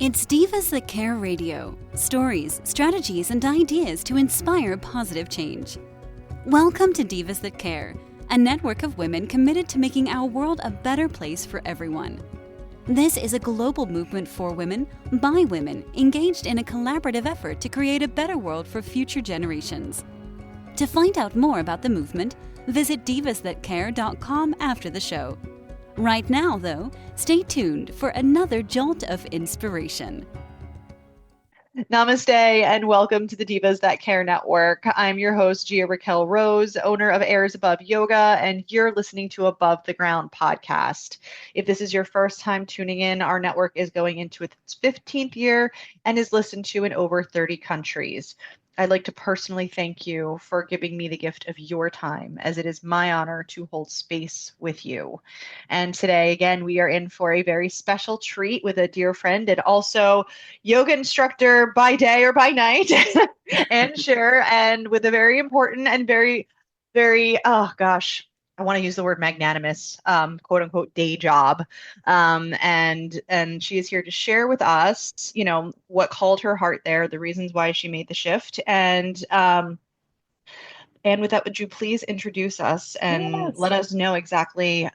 It's Divas That Care Radio. Stories, strategies, and ideas to inspire positive change. Welcome to Divas That Care, a network of women committed to making our world a better place for everyone. This is a global movement for women, by women, engaged in a collaborative effort to create a better world for future generations. To find out more about the movement, visit divasthatcare.com after the show. Right now, though, stay tuned for another jolt of inspiration. Namaste and welcome to the Divas That Care Network. I'm your host, Gia-Raquel Rose, owner of Airs Above Yoga, and you're listening to Above the Ground podcast. If this is your first time tuning in, our network is going into its 15th year and is listened to in over 30 countries. I'd like to personally thank you for giving me the gift of your time, as it is my honor to hold space with you. And today, again, we are in for a very special treat with a dear friend and also yoga instructor by day or by night, Ann Scheerer, and with a very important and very, I want to use the word magnanimous, quote unquote, day job. And she is here to share with us, what called her heart there, the reasons why she made the shift. And with that, would you please introduce us and let us know exactly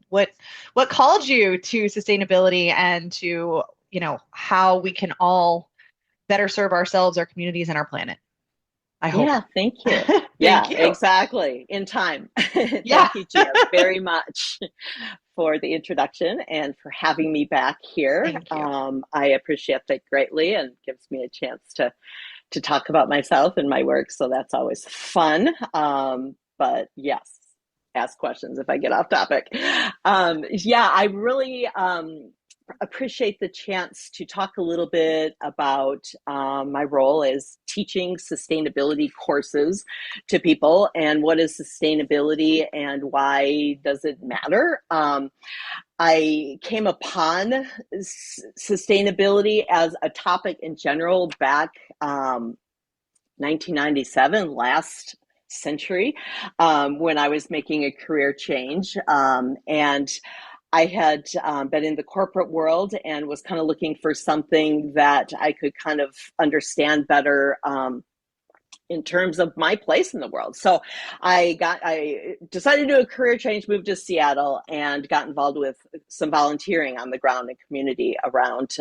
what called you to sustainability and to, how we can all better serve ourselves, our communities, and our planet? I hope. Yeah, thank you. Thank you. Exactly. In time. Thank you, Gia, very much for the introduction and for having me back here. Thank you. I appreciate that greatly and gives me a chance to talk about myself and my work. So that's always fun. But yes, ask questions if I get off topic. I really appreciate the chance to talk a little bit about my role as teaching sustainability courses to people and what is sustainability and why does it matter. I came upon sustainability as a topic in general back 1997, last century, when I was making a career change. And I had been in the corporate world and was kind of looking for something that I could kind of understand better in terms of my place in the world. So I decided to do a career change, moved to Seattle, and got involved with some volunteering on the ground and community around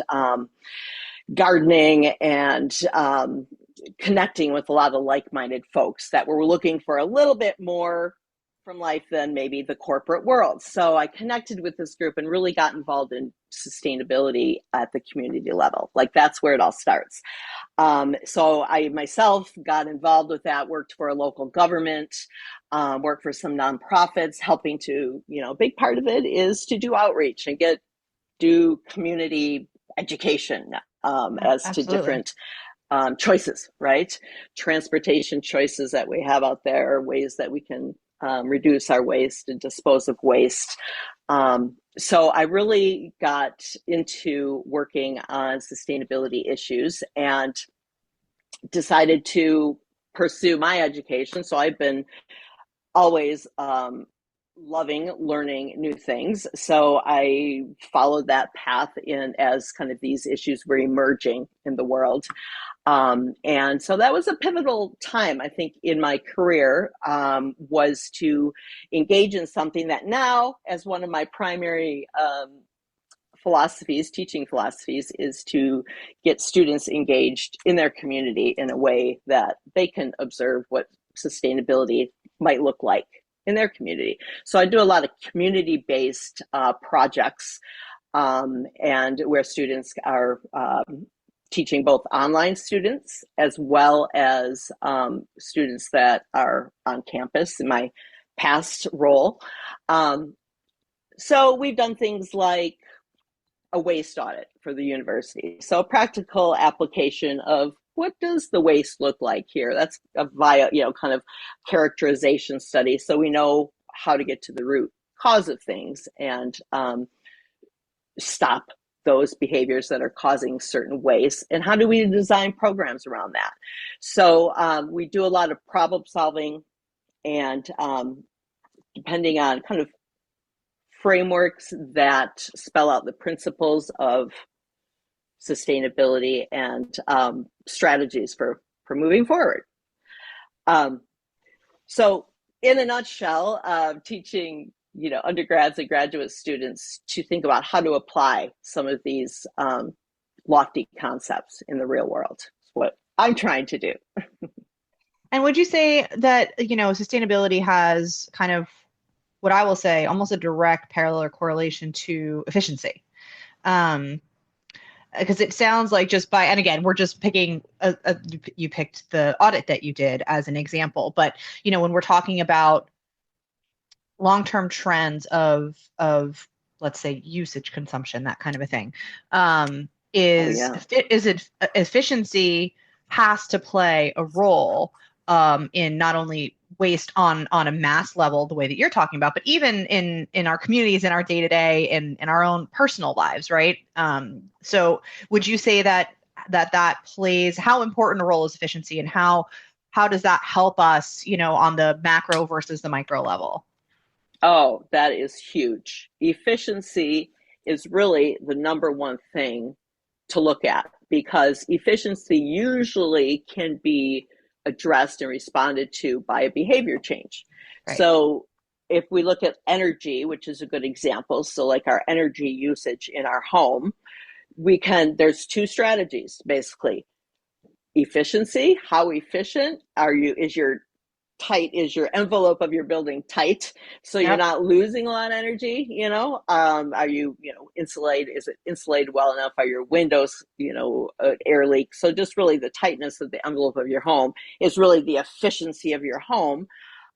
gardening and connecting with a lot of like-minded folks that were looking for a little bit more from life than maybe the corporate world. So I connected with this group and really got involved in sustainability at the community level. Like that's where it all starts. So I myself got involved with that, worked for a local government, worked for some nonprofits, helping to, a big part of it is to do outreach and do community education as to different choices, right? Transportation choices that we have out there, ways that we can reduce our waste and dispose of waste. So I really got into working on sustainability issues and decided to pursue my education. So I've been always loving learning new things. So I followed that path as kind of these issues were emerging in the world. And so that was a pivotal time, I think, in my career, was to engage in something that now, as one of my primary teaching philosophies, is to get students engaged in their community in a way that they can observe what sustainability might look like in their community. So I do a lot of community-based projects, and where students are teaching both online students as well as students that are on campus in my past role. So we've done things like a waste audit for the university. So a practical application of what does the waste look like here? That's a kind of characterization study. So we know how to get to the root cause of things and stop those behaviors that are causing certain waste, and how do we design programs around that? So we do a lot of problem solving, and depending on kind of frameworks that spell out the principles of sustainability and strategies for moving forward. So in a nutshell, teaching undergrads and graduate students to think about how to apply some of these lofty concepts in the real world. That's what I'm trying to do. And would you say that, sustainability has kind of, what I will say, almost a direct parallel or correlation to efficiency? Because it sounds like and again, we're just picking, you picked the audit that you did as an example, but, when we're talking about long-term trends of, let's say, usage consumption, that kind of a thing, is it efficiency has to play a role in not only waste on a mass level, the way that you're talking about, but even in our communities, in our day-to-day, in our own personal lives, right? So would you say that plays, how important a role is efficiency, and how does that help us, on the macro versus the micro level? Oh, that is huge. Efficiency is really the number one thing to look at, because efficiency usually can be addressed and responded to by a behavior change. Right. So if we look at energy, which is a good example, so like our energy usage in our home, there's two strategies, basically. Efficiency, how efficient is your envelope of your building tight, so you're not losing a lot of energy, are you insulated, is it insulated well enough, are your windows air leak? So just really the tightness of the envelope of your home is really the efficiency of your home.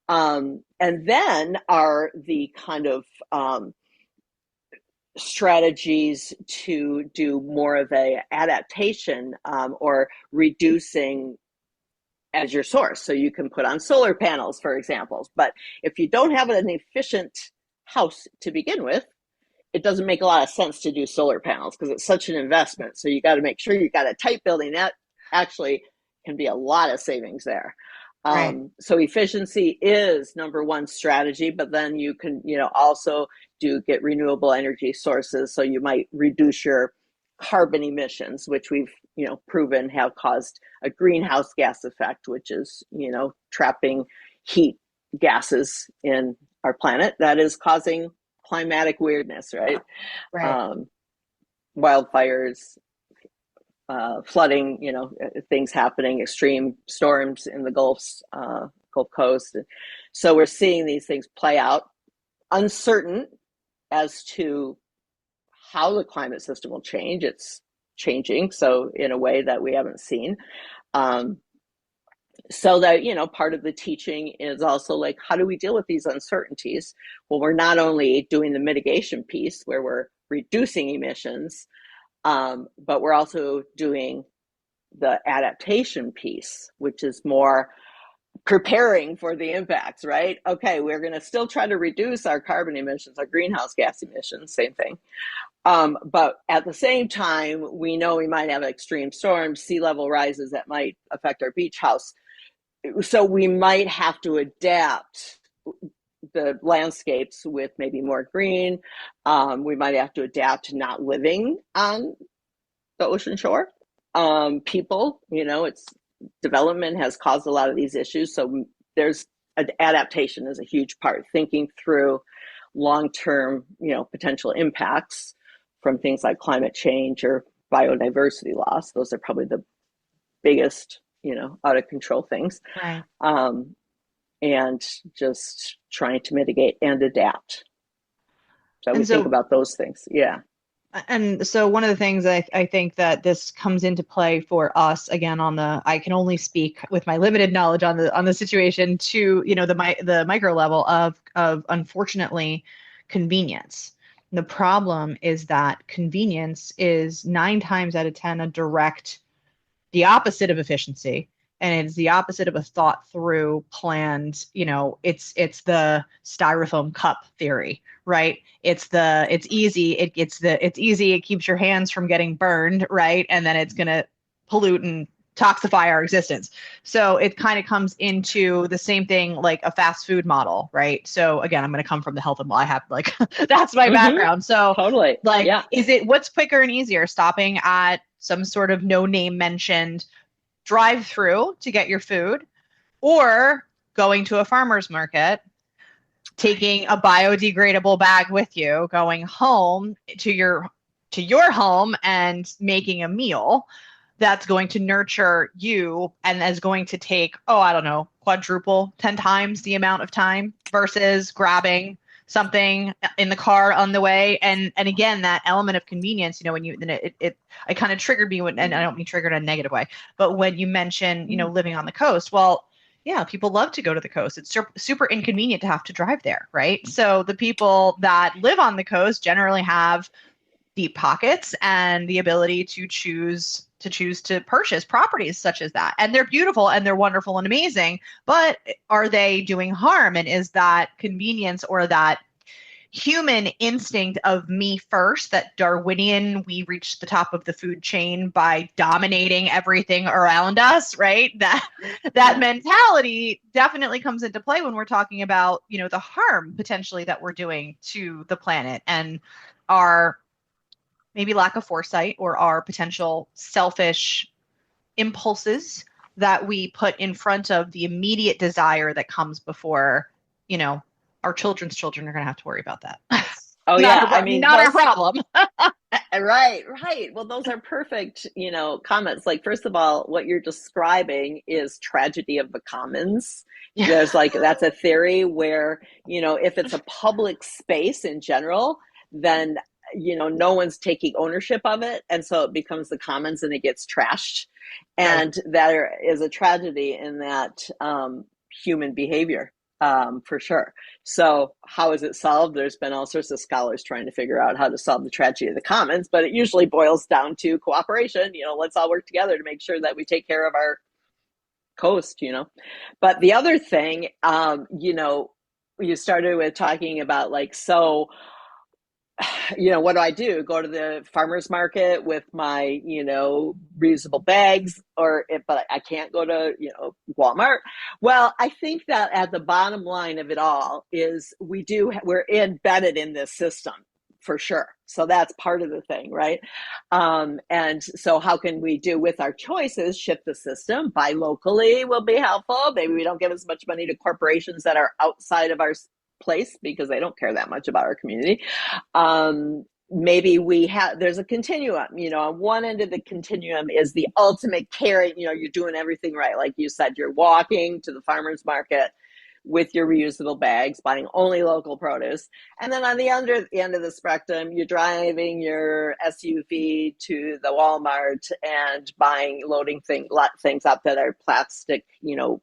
And then are the kind of strategies to do more of a adaptation or reducing as your source. So you can put on solar panels, for example. But if you don't have an efficient house to begin with, it doesn't make a lot of sense to do solar panels because it's such an investment. So you got to make sure you got a tight building. That actually can be a lot of savings there. Right. So efficiency is number one strategy, but then you can, also get renewable energy sources. So you might reduce your carbon emissions, which we've proven have caused a greenhouse gas effect, which is trapping heat gases in our planet that is causing climatic weirdness, right? Wildfires, flooding, things happening, extreme storms in the Gulf Coast. So we're seeing these things play out, uncertain as to how the climate system will change. It's changing, so in a way that we haven't seen. So that, part of the teaching is also like, how do we deal with these uncertainties? Well, we're not only doing the mitigation piece where we're reducing emissions, but we're also doing the adaptation piece, which is more preparing for the impacts, right? Okay, we're going to still try to reduce our carbon emissions, our greenhouse gas emissions, same thing. But at the same time, we know we might have extreme storms, sea level rises that might affect our beach house. So we might have to adapt the landscapes with maybe more green. We might have to adapt to not living on the ocean shore. People, it's development has caused a lot of these issues. So there's adaptation is a huge part, thinking through long-term, potential impacts from things like climate change or biodiversity loss. Those are probably the biggest, out of control things. Right. And just trying to mitigate and adapt. So we think about those things. Yeah. And so one of the things I think that this comes into play for us, again, I can only speak with my limited knowledge on the situation to, the micro level of unfortunately convenience. The problem is that convenience is 9 times out of 10 the opposite of efficiency. And it's the opposite of a thought through, planned, it's the styrofoam cup theory, right? It's easy. It's easy. It keeps your hands from getting burned, right? And then it's going to pollute and toxify our existence. So it kind of comes into the same thing like a fast food model, right? So again, I'm going to come from the health and I have like that's my background. So totally. like, yeah. is it what's quicker and easier, stopping at some sort of no name mentioned drive through to get your food, or going to a farmer's market, taking a biodegradable bag with you, going home to your home and making a meal that's going to nurture you and is going to take, I don't know, quadruple, 10 times the amount of time versus grabbing something in the car on the way. And again, that element of convenience, when it kind of triggered me and I don't mean triggered in a negative way, but when you mention, living on the coast, well, yeah, people love to go to the coast. It's super inconvenient to have to drive there, right? So the people that live on the coast generally have deep pockets and the ability to choose to purchase properties such as that. And they're beautiful and they're wonderful and amazing, but are they doing harm? And is that convenience or that human instinct of me first, that Darwinian, we reached the top of the food chain by dominating everything around us, right? That mentality definitely comes into play when we're talking about, the harm potentially that we're doing to the planet and our maybe lack of foresight or our potential selfish impulses that we put in front of the immediate desire that comes before, our children's children are going to have to worry about that. Oh yeah. Not our problem. Right. Well, those are perfect, comments. Like, first of all, what you're describing is tragedy of the commons. Yeah. There's that's a theory where, if it's a public space in general, then no one's taking ownership of it. And so it becomes the commons and it gets trashed. And right. There is a tragedy in that human behavior, for sure. So how is it solved? There's been all sorts of scholars trying to figure out how to solve the tragedy of the commons, but it usually boils down to cooperation. Let's all work together to make sure that we take care of our coast, But the other thing, you started with talking about what do? Go to the farmer's market with my, reusable bags, but I can't go to, Walmart. Well, I think that at the bottom line of it all is we're embedded in this system for sure. So that's part of the thing, right? And so how can we do with our choices, shift the system? Buy locally will be helpful. Maybe we don't give as much money to corporations that are outside of our place because they don't care that much about our community. Maybe there's a continuum, on one end of the continuum is the ultimate caring, you're doing everything right. Like you said, you're walking to the farmer's market with your reusable bags, buying only local produce. And then on the end of the spectrum, you're driving your SUV to the Walmart and loading things up that are plastic,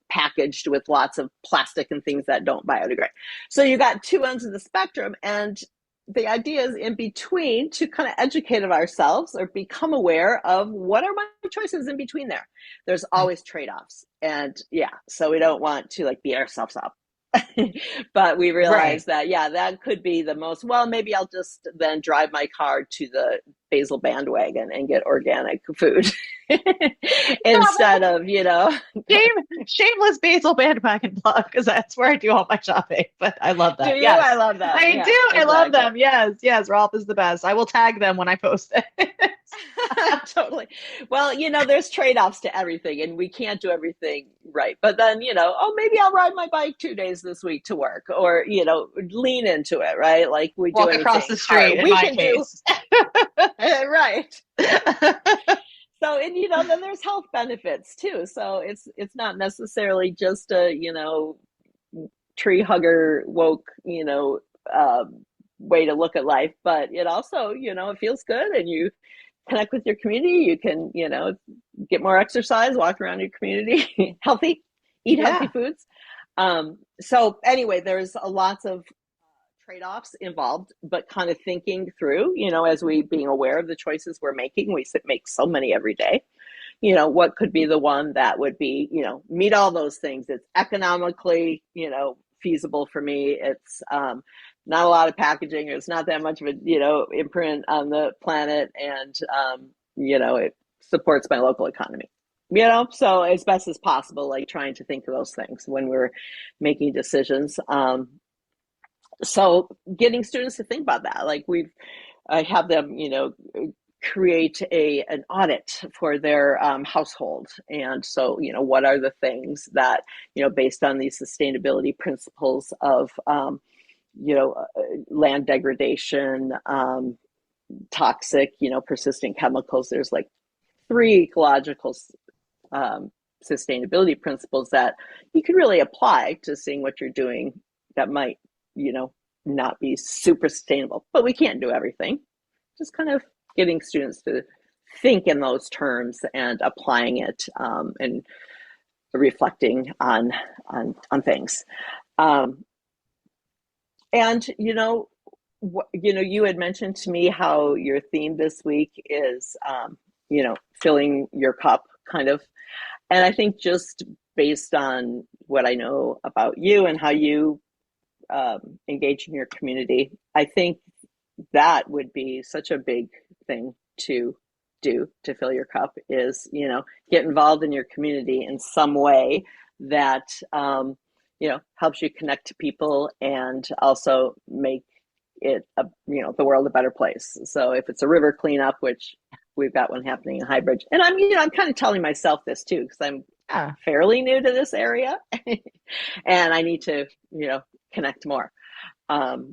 packaged with lots of plastic and things that don't biodegrade. So you got two ends of the spectrum, and the idea is in between to kind of educate ourselves or become aware of what are my choices in between there. There's always trade-offs. And so we don't want to beat ourselves up. But we realize that, that could be the most, maybe I'll just then drive my car to the basil bandwagon and get organic food instead of, shameless basil bandwagon plug, because that's where I do all my shopping. But I love that. Do you? Yes. I love that. I do. Exactly. I love them. Yes. Ralph is the best. I will tag them when I post it. Totally. Well, there's trade-offs to everything and we can't do everything right. But then, maybe I'll ride my bike 2 days this week to work, or, lean into it, right? Like we walk do across the street in my case. Right. So, and then there's health benefits too. So it's not necessarily just a, tree hugger woke, way to look at life, but it also, it feels good and you connect with your community. You can, get more exercise, walk around your community, eat healthy foods. So anyway, there's lots of trade-offs involved, but kind of thinking through, as we being aware of the choices we're making, we make so many every day, what could be the one that would be, meet all those things. It's economically, feasible for me. It's not a lot of packaging. It's not that much of a, imprint on the planet. And, it supports my local economy. so as best as possible, like trying to think of those things when we're making decisions. So getting students to think about that, like I have them, create an audit for their household. And so, what are the things that, based on these sustainability principles of, land degradation, toxic, persistent chemicals, there's like 3 ecological sustainability principles that you can really apply to seeing what you're doing that might, not be super sustainable, but we can't do everything. Just kind of getting students to think in those terms and applying it, and reflecting on things. And you had mentioned to me how your theme this week is, filling your cup, kind of. And I think just based on what I know about you and how you engage in your community, I think that would be such a big thing to do to fill your cup is, get involved in your community in some way that, helps you connect to people and also make it, the world a better place. So if it's a river cleanup, which we've got one happening in Highbridge, and I'm kind of telling myself this too, because I'm fairly new to this area and I need to, connect more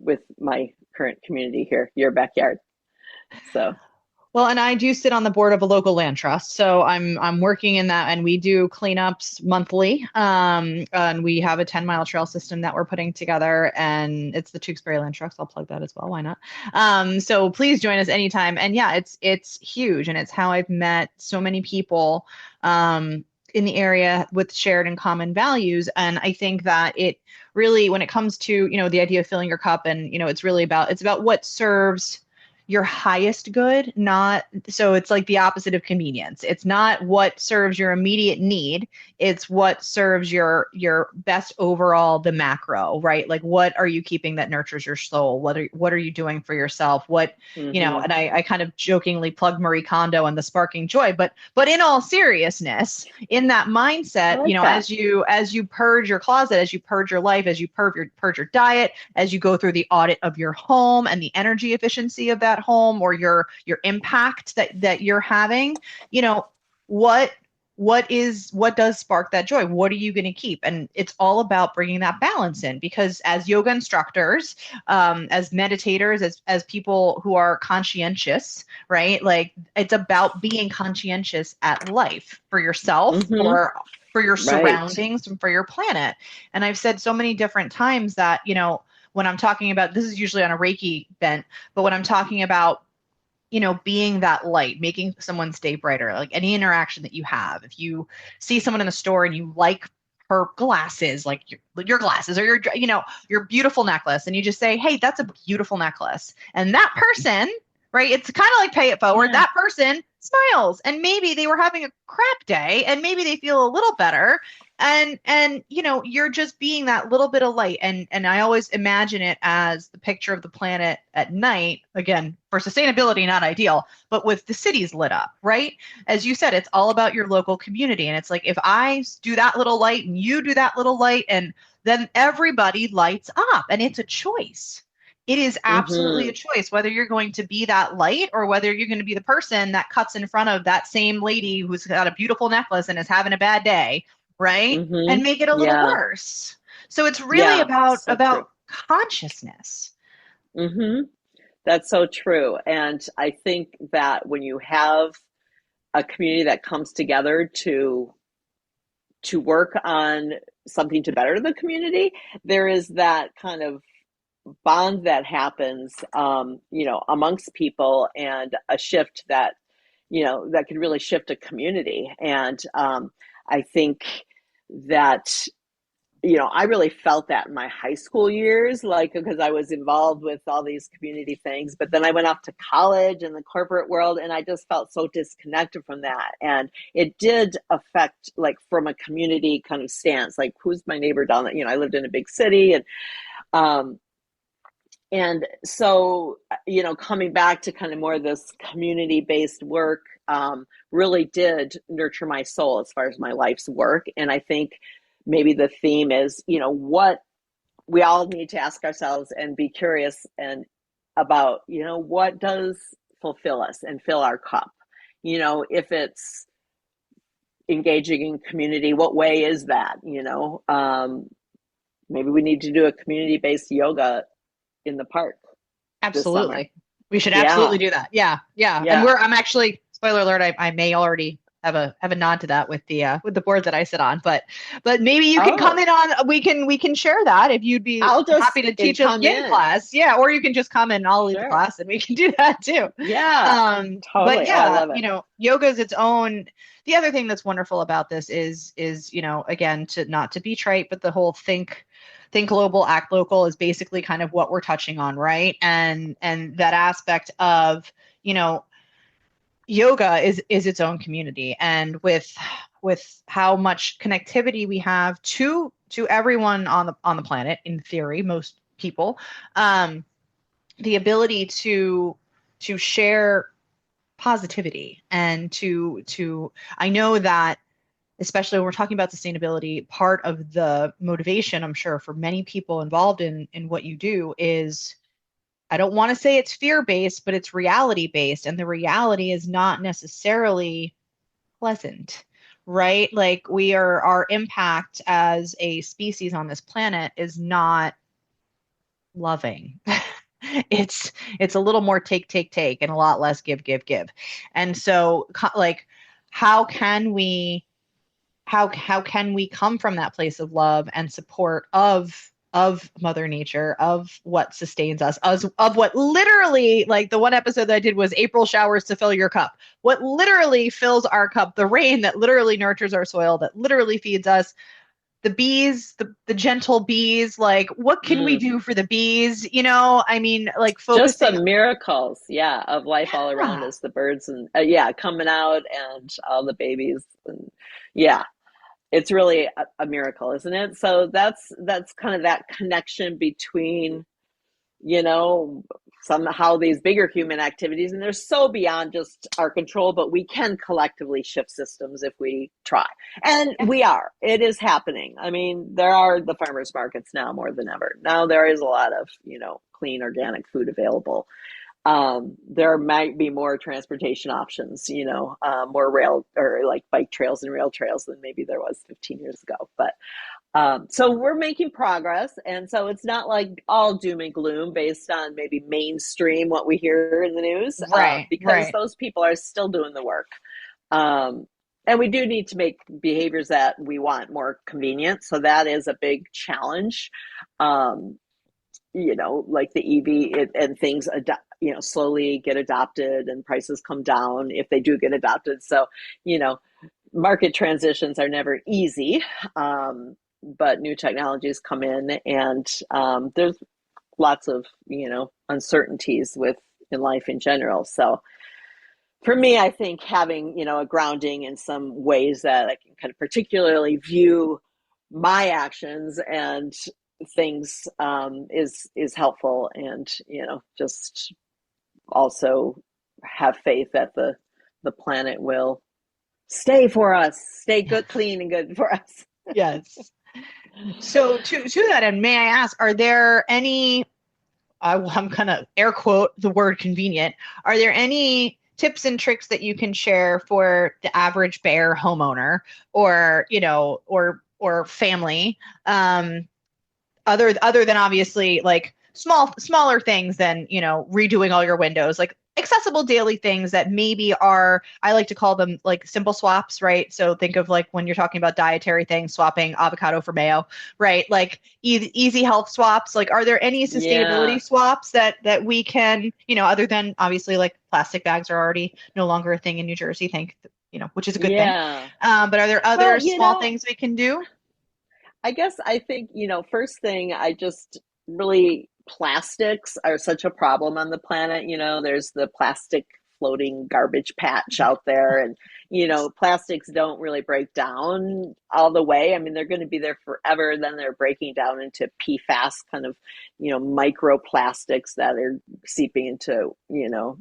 with my current community here, your backyard. So. Well, and I do sit on the board of a local land trust, so I'm working in that, and we do cleanups monthly. And we have a 10-mile trail system that we're putting together, and it's the Tewksbury Land Trust. I'll plug that as well. Why not? So please join us anytime. And yeah, it's huge, and it's how I've met so many people in the area with shared and common values. And I think that it really, when it comes to the idea of filling your cup, and it's about what serves your highest good, not so it's like the opposite of convenience. It's not what serves your immediate need, it's what serves your best overall, the macro, right? Like, what are you keeping that nurtures your soul? What are you doing for yourself? What and I kind of jokingly plugged Marie Kondo and the sparking joy, but in all seriousness, in that mindset, as you purge your closet, as you purge your life, as you purge your diet, as you go through the audit of your home and the energy efficiency of that home, or your impact that you're having, what does spark that joy? What are you going to keep? And it's all about bringing that balance in, because as yoga instructors, as meditators, as people who are conscientious, right? Like, it's about being conscientious at life for yourself, for your surroundings, and for your planet. And I've said so many different times that, when I'm talking about, this is usually on a Reiki bent, but when I'm talking about, being that light, making someone's day brighter, like any interaction that you have, if you see someone in the store and you like her glasses, like your glasses, or your beautiful necklace, and you just say, hey, that's a beautiful necklace. And that person, right, it's kind of like pay it forward. Yeah. That person smiles, and maybe they were having a crap day, and maybe they feel a little better. And you're just being that little bit of light. And I always imagine it as the picture of the planet at night, again, for sustainability, not ideal, but with the cities lit up, right? As you said, it's all about your local community. And it's like, if I do that little light and you do that little light, and then everybody lights up, and it's a choice. It is absolutely a choice, whether you're going to be that light or whether you're going to be the person that cuts in front of that same lady who's got a beautiful necklace and is having a bad day, right? And make it a little worse. So it's really about consciousness. That's so true. And I think that when you have a community that comes together to work on something to better the community, there is that kind of bond that happens, amongst people, and a shift that, that could really shift a community. And I think that, I really felt that in my high school years, like, because I was involved with all these community things, but then I went off to college and the corporate world, and I just felt so disconnected from that. And it did affect, like, from a community kind of stance, like, who's my neighbor down there? I lived in a big city, and And so, coming back to kind of more this community-based work, really did nurture my soul as far as my life's work. And I think maybe the theme is, what we all need to ask ourselves and be curious and about, what does fulfill us and fill our cup? If it's engaging in community, what way is that? Maybe we need to do a community-based yoga in the park this summer. Absolutely. We should Yeah. absolutely do that. Yeah. Yeah. And I'm actually, spoiler alert, I may already have a nod to that with the board that I sit on, but maybe you can come in on, we can share that if you'd be happy to teach a yin class. Yeah. Or you can just come in and I'll lead the class and we can do that too. Yeah. Totally. But yeah, I love it. Yoga is its own. The other thing that's wonderful about this is, again, not to be trite, but the whole think global, act local is basically kind of what we're touching on, right? And that aspect of, yoga is its own community, and with how much connectivity we have to everyone on the planet, in theory, most people, the ability to share positivity and to I know that, especially when we're talking about sustainability, part of the motivation, I'm sure, for many people involved in what you do is, I don't want to say it's fear-based, but it's reality-based. And the reality is not necessarily pleasant, right? Like our impact as a species on this planet is not loving. It's a little more take and a lot less give. And so, like, how can we come from that place of love and support of Mother Nature, of what sustains us, of what literally, like the one episode that I did was April showers to fill your cup. What literally fills our cup, the rain that literally nurtures our soil, that literally feeds us, the bees, the gentle bees, like what can we do for the bees? I mean, like focusing. Just the miracles, of life all around us, the birds and coming out and all the babies. And it's really a miracle, isn't it? So that's kind of that connection between, somehow these bigger human activities, and they're so beyond just our control, but we can collectively shift systems if we try. And it is happening. I mean, there are the farmers markets now more than ever. Now there is a lot of, clean organic food available. There might be more transportation options, more rail or like bike trails and rail trails than maybe there was 15 years ago. But so we're making progress. And so it's not like all doom and gloom based on maybe mainstream what we hear in the news, because those people are still doing the work. And we do need to make behaviors that we want more convenient. So that is a big challenge. Like the EV and things, slowly get adopted and prices come down if they do get adopted. So, market transitions are never easy, but new technologies come in, and there's lots of, uncertainties in life in general. So for me, I think having, a grounding in some ways that I can kind of particularly view my actions and things is helpful, and just also have faith that the planet will stay good, clean and good for us. Yes. So to that end, may I ask, are there any, I'm gonna air quote the word convenient, are there any tips and tricks that you can share for the average bear homeowner or or family, other than obviously like smaller things than, redoing all your windows, like accessible daily things that maybe are, I like to call them like simple swaps, right? So think of like when you're talking about dietary things, swapping avocado for mayo, right? Like easy health swaps. Like, are there any sustainability swaps that we can, other than obviously like plastic bags are already no longer a thing in New Jersey, which is a good thing. But are there other small things we can do? I guess I think, first thing, I just really, plastics are such a problem on the planet. There's the plastic floating garbage patch out there. And, plastics don't really break down all the way. I mean, they're going to be there forever. Then they're breaking down into PFAS kind of, microplastics that are seeping into,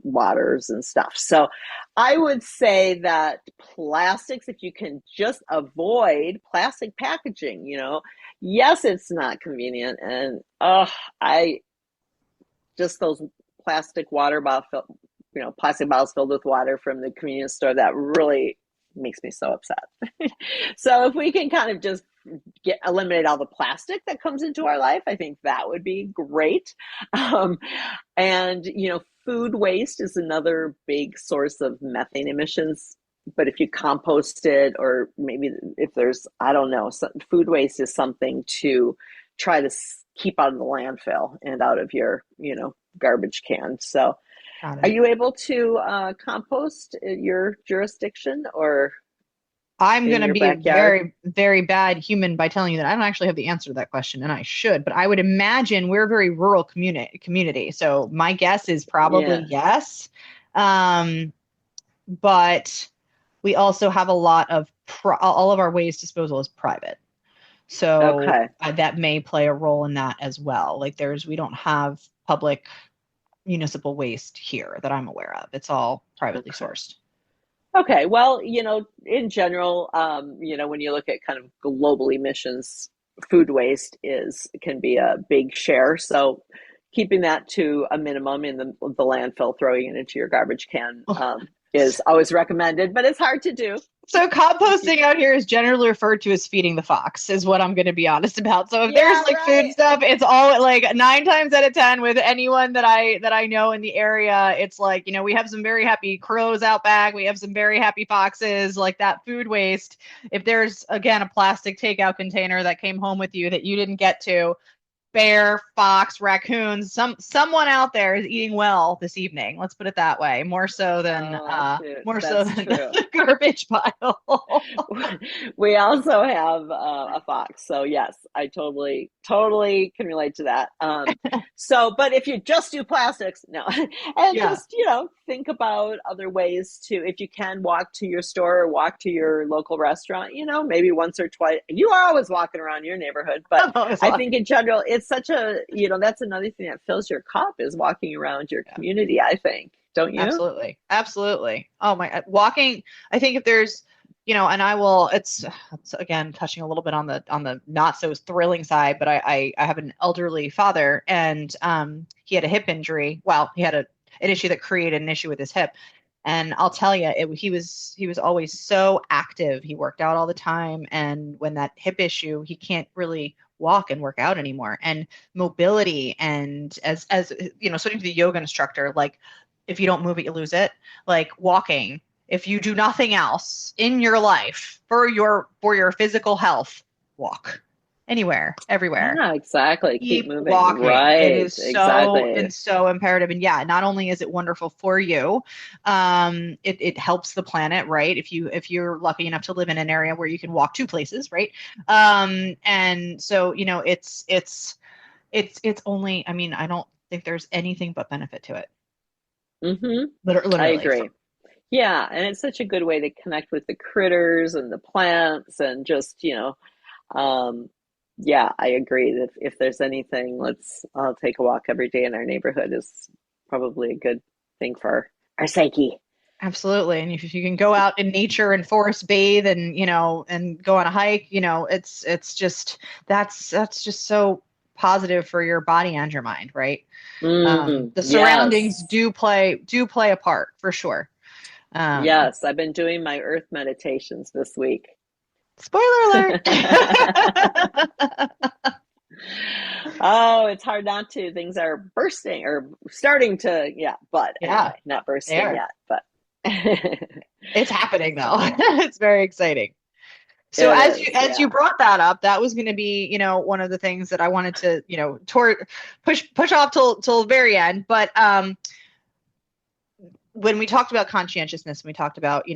waters and stuff. So I would say that plastics, if you can just avoid plastic packaging, yes, it's not convenient. And, just those plastic water bottle, plastic bottles filled with water from the convenience store, that really makes me so upset. So if we can kind of just eliminate all the plastic that comes into our life, I think that would be great. And, food waste is another big source of methane emissions. But if you compost it, or maybe if there's, I don't know, food waste is something to try to keep out of the landfill and out of your, garbage can. So are you able to compost in your jurisdiction, or? I'm going to be a very, very bad human by telling you that I don't actually have the answer to that question, and I should, but I would imagine we're a very rural community. So my guess is probably yes. But we also have a lot of, all of our waste disposal is private. So that may play a role in that as well. Like we don't have public municipal waste here that I'm aware of. It's all privately sourced. Okay. Well, in general, when you look at kind of global emissions, food waste can be a big share. So keeping that to a minimum in the landfill, throwing it into your garbage can is always recommended, but it's hard to do. So composting out here is generally referred to as feeding the fox, is what I'm going to be honest about. So if there's food stuff, it's all 9 times out of 10 with anyone that I know in the area. It's we have some very happy crows out back. We have some very happy foxes. Like that food waste. If there's, again, a plastic takeout container that came home with you that you didn't get to, bear, fox, raccoons, someone out there is eating well this evening. Let's put it that way. More so than the garbage pile. We also have a fox. So yes, I totally can relate to that. But if you just do plastics, no. And just, think about other ways to, if you can, walk to your store or walk to your local restaurant, maybe once or twice. You are always walking around your neighborhood, but I think in general, it's such a, that's another thing that fills your cup, is walking around your community, I think. Don't you? Absolutely. Oh my, walking. I think if there's, and I will, it's again, touching a little bit on the not so thrilling side, but I have an elderly father, and he had a hip injury. Well, he had an issue that created an issue with his hip. And I'll tell you, he was always so active. He worked out all the time. And when that hip issue, he can't really walk and work out anymore. And mobility, and as switching to the yoga instructor, if you don't move it, you lose it. Walking, if you do nothing else in your life for your physical health, walk. Anywhere, everywhere. Yeah, exactly. Keep moving. Walking. Right. It is so imperative. And not only is it wonderful for you, it helps the planet, right? If you're lucky enough to live in an area where you can walk 2 places, right? And so, it's only, I don't think there's anything but benefit to it. Mm-hmm. Literally. I agree. Yeah. And it's such a good way to connect with the critters and the plants, and just, I agree that if there's anything, I'll take a walk every day in our neighborhood is probably a good thing for our psyche. Absolutely. And if you can go out in nature and forest bathe and, and go on a hike, it's just, that's just so positive for your body and your mind, right? The surroundings do play a part, for sure. Yes. I've been doing my earth meditations this week. Spoiler alert. Oh, it's hard not to. Things are bursting or starting to, but anyway, not bursting yet, but it's happening though. It's very exciting. So as you brought that up, that was going to be, one of the things that I wanted to, push off till the very end. But when we talked about conscientiousness, and we talked about,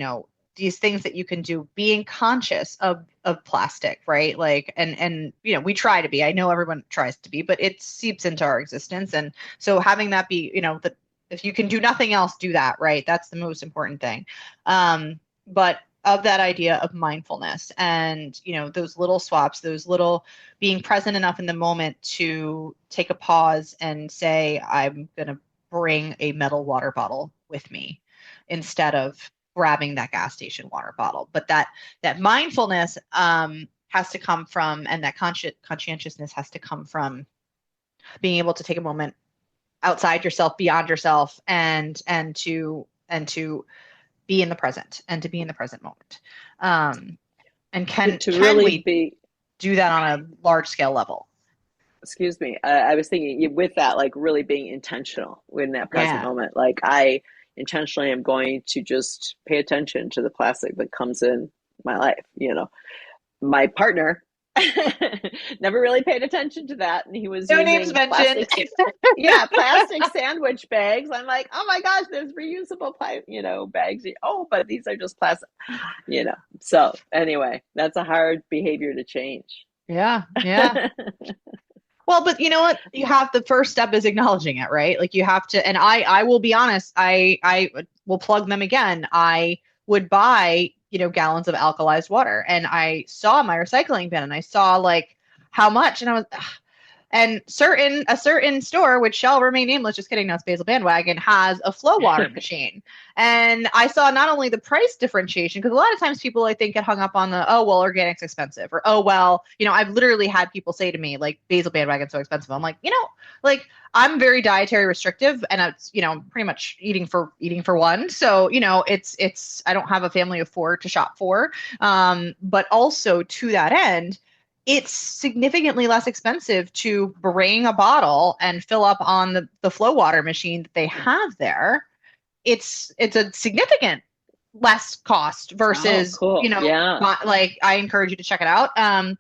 these things that you can do, being conscious of plastic, right? And we try to be, I know everyone tries to be, but it seeps into our existence. And so having that be, that if you can do nothing else, do that, right? That's the most important thing. But of that idea of mindfulness and, those little swaps, those little being present enough in the moment to take a pause and say, I'm going to bring a metal water bottle with me instead of grabbing that gas station water bottle. But that mindfulness has to come from, and that conscientiousness has to come from being able to take a moment outside yourself, beyond yourself, and to be in the present, and to be in the present moment. And can we do that on a large scale level? Excuse me. I was thinking with that, like really being intentional in that present moment. Like I intentionally am going to just pay attention to the plastic that comes in my life. My partner never really paid attention to that, and he was no names mentioned. Plastic sandwich bags. I'm like, oh my gosh, there's reusable bags. Oh, but these are just plastic. So anyway, that's a hard behavior to change. Yeah. Well, but you know what? You have, the first step is acknowledging it, right? Like you have to, and I will be honest, I will plug them again. I would buy, gallons of alkalized water, and I saw my recycling bin and I saw like how much, and I was, and a certain store, which shall remain nameless, just kidding, no, it's Basil Bandwagon, has a flow water machine. And I saw not only the price differentiation, because a lot of times people, I think, get hung up on the, oh, well, organic's expensive, or, oh, well, I've literally had people say to me, like, Basil Bandwagon's so expensive. I'm like, like, I'm very dietary restrictive, and it's, pretty much eating for one. So, it's, I don't have a family of 4 to shop for. But also to that end, it's significantly less expensive to bring a bottle and fill up on the flow water machine that they have there. It's a significant less cost versus, cool. like, I encourage you to check it out. That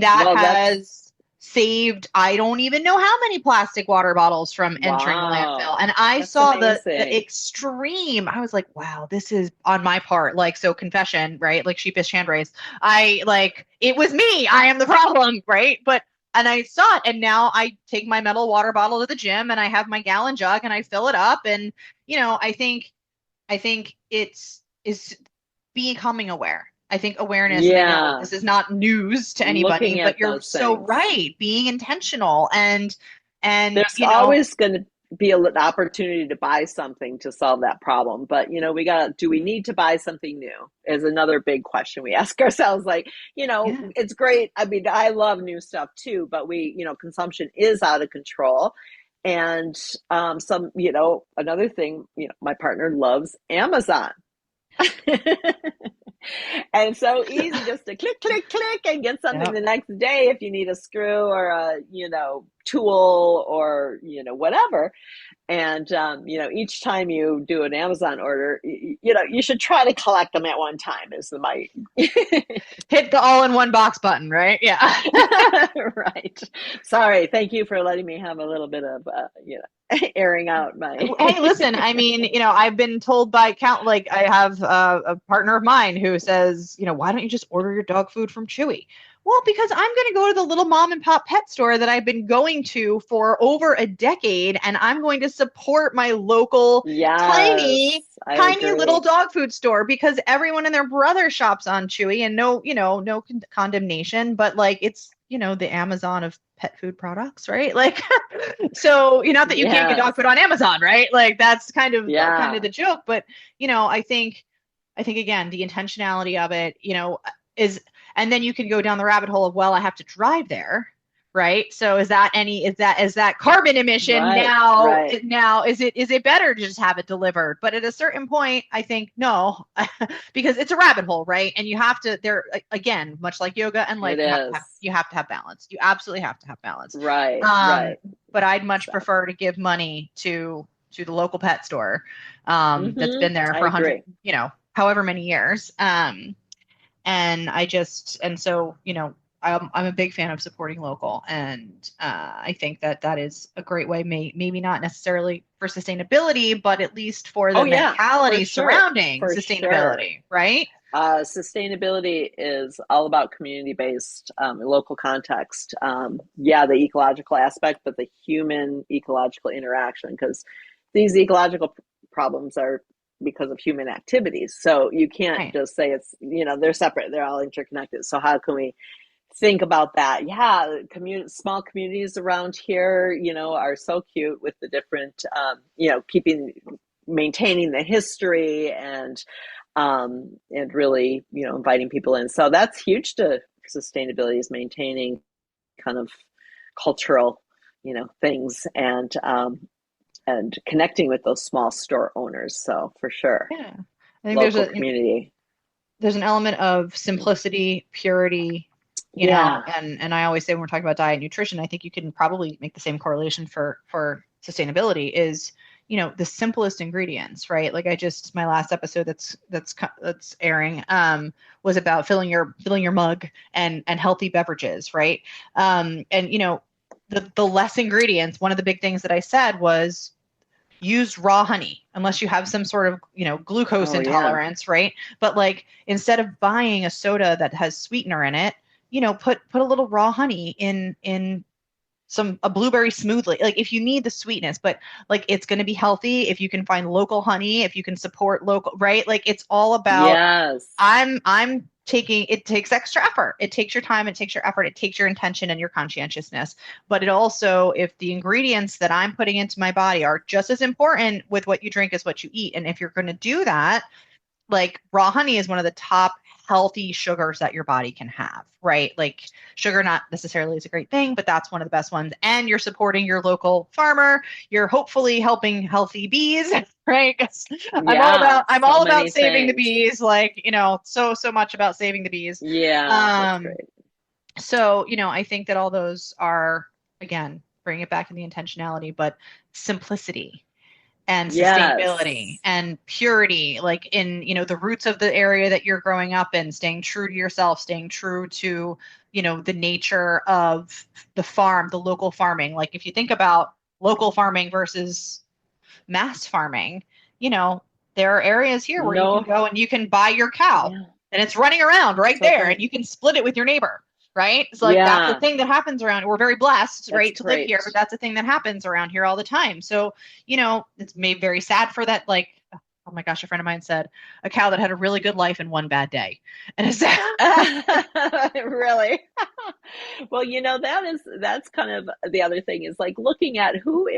has saved, I don't even know how many plastic water bottles from entering landfill. And I saw the extreme. I was like, wow, this is on my part. Like, so confession, right? Like sheepish hand raise. It was me. I am the problem, right? And I saw it, and now I take my metal water bottle to the gym, and I have my gallon jug, and I fill it up. And, I think it's becoming aware. I think awareness, this is not news to anybody, but you're so right. Being intentional, and there's always going to be an opportunity to buy something to solve that problem. But, do we need to buy something new is another big question we ask ourselves. Like, it's great. I mean, I love new stuff too, but consumption is out of control. And another thing, my partner loves Amazon. And so easy just to click, click, click and get something the next day if you need a screw or a, tool or, whatever. And, each time you do an Amazon order, you should try to collect them at one time is my hit the all-in-one box button, right? Yeah. Right. Sorry. Thank you for letting me have a little bit of, airing out my. Hey, listen, I mean, I've been told by I have a partner of mine who says, why don't you just order your dog food from Chewy? Well, because I'm going to go to the little mom and pop pet store that I've been going to for over a decade, and I'm going to support my local tiny little dog food store, because everyone and their brother shops on Chewy, and no condemnation, but like it's, the Amazon of pet food products, right? Like, so not that you can't get dog food on Amazon, right? Like that's kind of the joke, but I think again, the intentionality of it, is. And then you can go down the rabbit hole of, well, I have to drive there, right? So is that carbon emission now? Right. Now is it better to just have it delivered? But at a certain point, I think no, because it's a rabbit hole, right? And you have to, again, much like yoga and life, you have to have balance. You absolutely have to have balance, right? Right. But I'd much prefer to give money to the local pet store that's been there for 100, however many years. And so, I'm a big fan of supporting local. And I think that is a great way, maybe not necessarily for sustainability, but at least for the mentality surrounding sustainability, right? Sustainability is all about community-based, local context. The ecological aspect, but the human ecological interaction, because these ecological problems are because of human activities. So you can't just say it's, they're separate, they're all interconnected. So how can we think about that? Yeah, small communities around here, are so cute with the different, maintaining the history and really, inviting people in. So that's huge to sustainability, is maintaining kind of cultural, things and connecting with those small store owners. So for sure. Yeah. I think local community. There's an element of simplicity, purity, you know, and I always say when we're talking about diet and nutrition, I think you can probably make the same correlation for sustainability is, the simplest ingredients, right? Like my last episode that's airing was about filling your mug and healthy beverages, right? And the less ingredients, one of the big things that I said was use raw honey unless you have some sort of, glucose intolerance, right? But like instead of buying a soda that has sweetener in it, put a little raw honey in a blueberry smoothie. Like if you need the sweetness, but like it's going to be healthy if you can find local honey, if you can support local, right? Like it's all about I'm taking, it takes extra effort. It takes your time, it takes your effort, it takes your intention and your conscientiousness. But it also, if the ingredients that I'm putting into my body are just as important with what you drink as what you eat. And if you're going to do that, like raw honey is one of the top healthy sugars that your body can have, right? Like sugar not necessarily is a great thing, but that's one of the best ones. And you're supporting your local farmer. You're hopefully helping healthy bees, right? I'm all about saving the bees, like, so much about saving the bees. Yeah. That's great. So, I think that all those are, again, bring it back in the intentionality, but simplicity and sustainability and purity, like in, the roots of the area that you're growing up in, staying true to yourself, staying true to, the nature of the farm, the local farming. Like if you think about local farming versus mass farming, there are areas here where you can go and you can buy your cow and it's running around right there and you can split it with your neighbor. Right. So like that's the thing that happens around. We're very blessed, right, to live here, but that's the thing that happens around here all the time. So, it's made very sad for that. Like, oh my gosh, a friend of mine said a cow that had a really good life in one bad day. And it's really, well, that's kind of the other thing is like looking at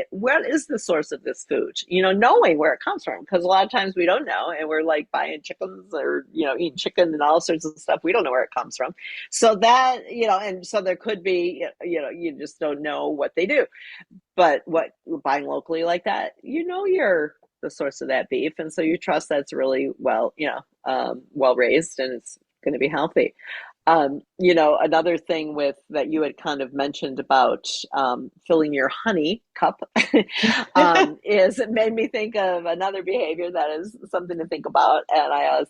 what is the source of this food, knowing where it comes from. Because a lot of times we don't know and we're like buying chickens or, eating chicken and all sorts of stuff. We don't know where it comes from. So that, and so there could be, you just don't know what they do. But buying locally like that, you're the source of that beef. And so you trust that's really well raised and it's going to be healthy. Another thing that you had kind of mentioned about filling your honey cup is it made me think of another behavior that is something to think about. And I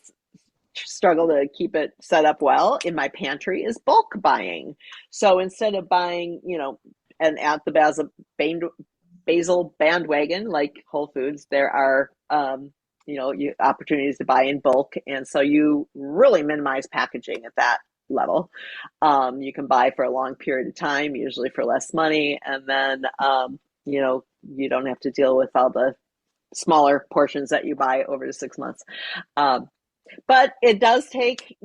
struggle to keep it set up well in my pantry is bulk buying. So instead of buying, and at the basil bandwagon, like Whole Foods, there are, opportunities to buy in bulk. And so you really minimize packaging at that level. You can buy for a long period of time, usually for less money. And then, you don't have to deal with all the smaller portions that you buy over the 6 months. But it does take,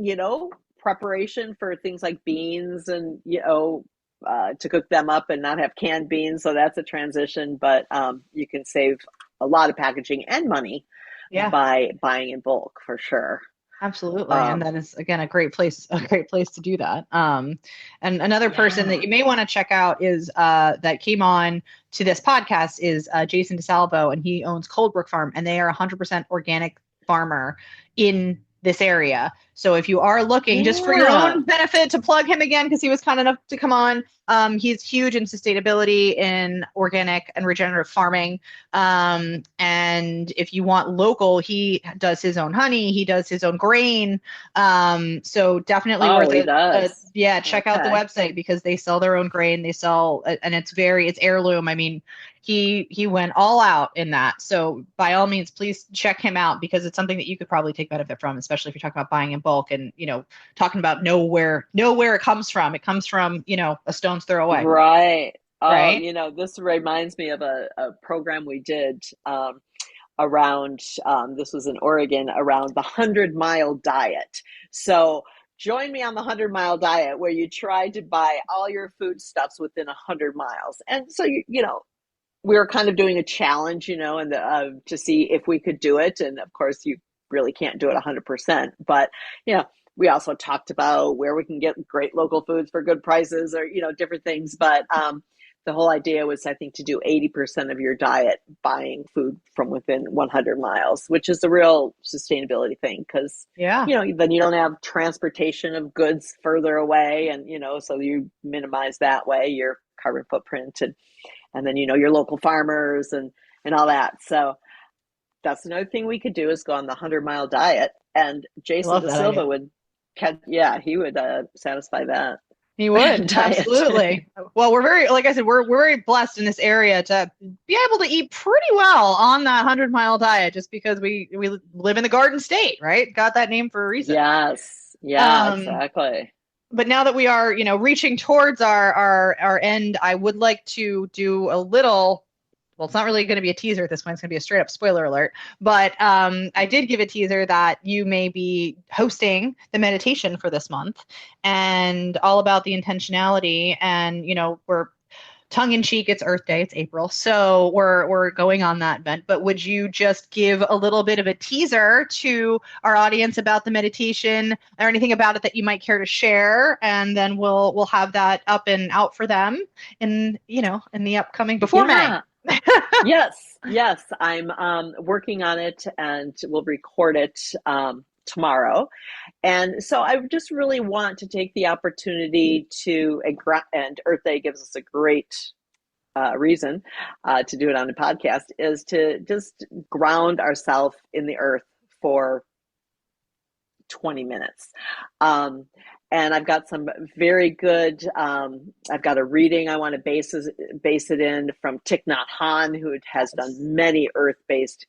preparation for things like beans and, to cook them up and not have canned beans. So that's a transition, but you can save a lot of packaging and money by buying in bulk for sure. Absolutely. And that is, again, a great place to do that. And another person that you may want to check out is that came on to this podcast is Jason DeSalvo, and he owns Coldbrook Farm, and they are 100% organic farmer in this area. So if you are looking just for your own benefit to plug him again, because he was kind enough to come on, he's huge in sustainability in organic and regenerative farming. And if you want local, he does his own honey, he does his own grain. So definitely worth it. Check out the website because they sell their own grain. They sell, and it's heirloom. I mean, he went all out in that. So by all means, please check him out because it's something that you could probably take benefit from, especially if you're talking about buying in bulk and, talking about know where it comes from. It comes from, a stone's throw away. Right. Oh, right? you know, this reminds me of a program we did around, this was in Oregon, around the 100-mile diet. So join me on the 100-mile diet where you try to buy all your foodstuffs within 100 miles. And so, you know, we were kind of doing a challenge, you know, and to see if we could do it. And of course, you really can't do it 100%. But, you know, we also talked about where we can get great local foods for good prices or, you know, different things. But the whole idea was, I think, to do 80% of your diet buying food from within 100 miles, which is a real sustainability thing because, Yeah. you know, then you don't have transportation of goods further away. And, you know, so you minimize that way your carbon footprint and then, you know, your local farmers and all that. So that's another thing we could do is go on the 100-mile diet. And I Jason love Da that Silva idea. would he would satisfy that He would, diet. absolutely. Well, we're very, like I said, we're very blessed in this area to be able to eat pretty well on that 100-mile diet just because we live in the Garden State, right? Got that name for a reason. Yes. Yeah, Um, exactly. but now that we are, you know, reaching towards our end, I would like to do a little. Well, it's not really going to be a teaser at this point. It's going to be a straight up spoiler alert. But I did give a teaser that you may be hosting the meditation for this month and all about the intentionality. And, you know, we're tongue in cheek, it's Earth Day, it's April. So we're going on that event. But would you just give a little bit of a teaser to our audience about the meditation or anything about it that you might care to share? And then we'll have that up and out for them in, you know, in the upcoming before May. Yes. I'm working on it and we'll record it tomorrow. And so I just really want to take the opportunity and Earth Day gives us a great reason to do it on a podcast, is to just ground ourselves in the earth for 20 minutes. And I've got some very good, I've got a reading I want to base it in from Thich Nhat Hanh, who has done many earth-based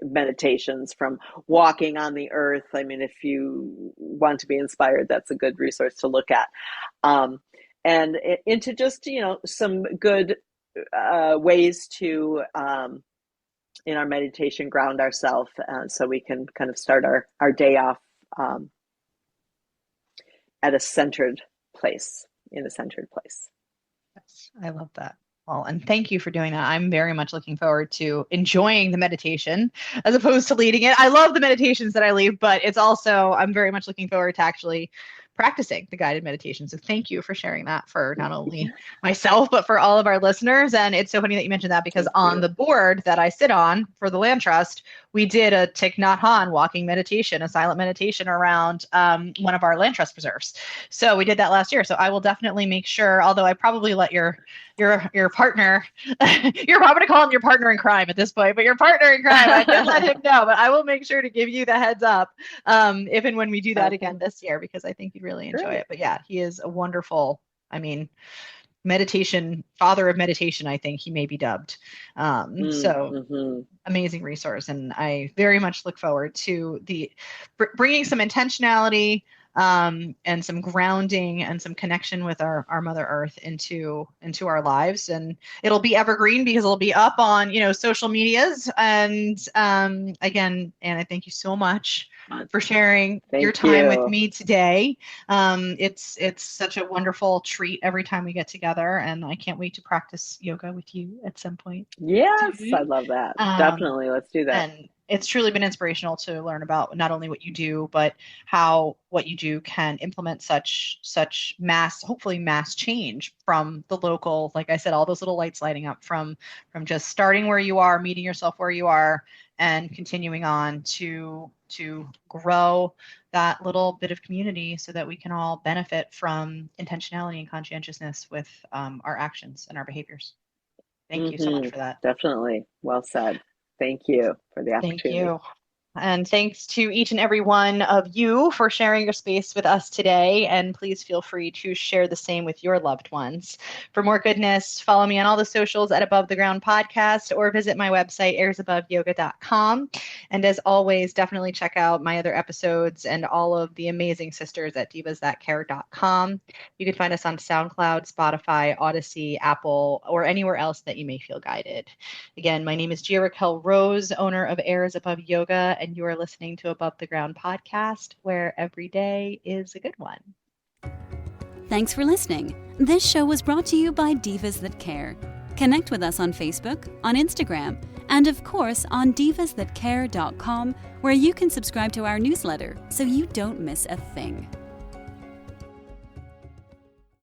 meditations from walking on the earth. I mean, if you want to be inspired, that's a good resource to look at. And into just, you know, some good ways to, in our meditation, ground ourselves so we can kind of start our day off at a centered place, in a centered place. Yes, I love that. Well, and thank you for doing that. I'm very much looking forward to enjoying the meditation as opposed to leading it. I love the meditations that I lead, but it's also, I'm very much looking forward to actually practicing the guided meditation. So thank you for sharing that for not only myself, but for all of our listeners. And it's so funny that you mentioned that because on the board that I sit on for the Land Trust, we did a Thich Nhat Hanh walking meditation, a silent meditation around one of our Land Trust preserves. So we did that last year. So I will definitely make sure, although I probably let your partner, you're probably to call him your partner in crime at this point, but your partner in crime, I did let him know, but I will make sure to give you the heads up if and when we do that again this year, because I think you'd really enjoy it. But yeah, he is a wonderful, I mean, meditation, father of meditation, I think he may be dubbed. Amazing resource. And I very much look forward to bringing some intentionality and some grounding and some connection with our Mother Earth into our lives. And it'll be evergreen because it'll be up on, you know, social medias. And again, Anna, thank you so much for sharing your time with me today. It's such a wonderful treat every time we get together, and I can't wait to practice yoga with you at some point. Yes, I love that. Definitely, let's do that. And it's truly been inspirational to learn about not only what you do, but how what you do can implement such mass, hopefully mass change from the local, like I said, all those little lights lighting up from just starting where you are, meeting yourself where you are, and continuing on to grow that little bit of community so that we can all benefit from intentionality and conscientiousness with our actions and our behaviors. Thank you so much for that. Definitely. Well said. Thank you for the opportunity. Thank you. And thanks to each and every one of you for sharing your space with us today. And please feel free to share the same with your loved ones. For more goodness, follow me on all the socials at Above the Ground Podcast or visit my website, airsAboveYoga.com. And as always, definitely check out my other episodes and all of the amazing sisters at divasthatcare.com. You can find us on SoundCloud, Spotify, Odyssey, Apple, or anywhere else that you may feel guided. Again, my name is Gia-Raquel Rose, owner of Airs Above Yoga, and you are listening to Above the Ground Podcast, where every day is a good one. Thanks for listening. This show was brought to you by Divas That Care. Connect with us on Facebook, on Instagram, and of course on divasthatcare.com, where you can subscribe to our newsletter so you don't miss a thing.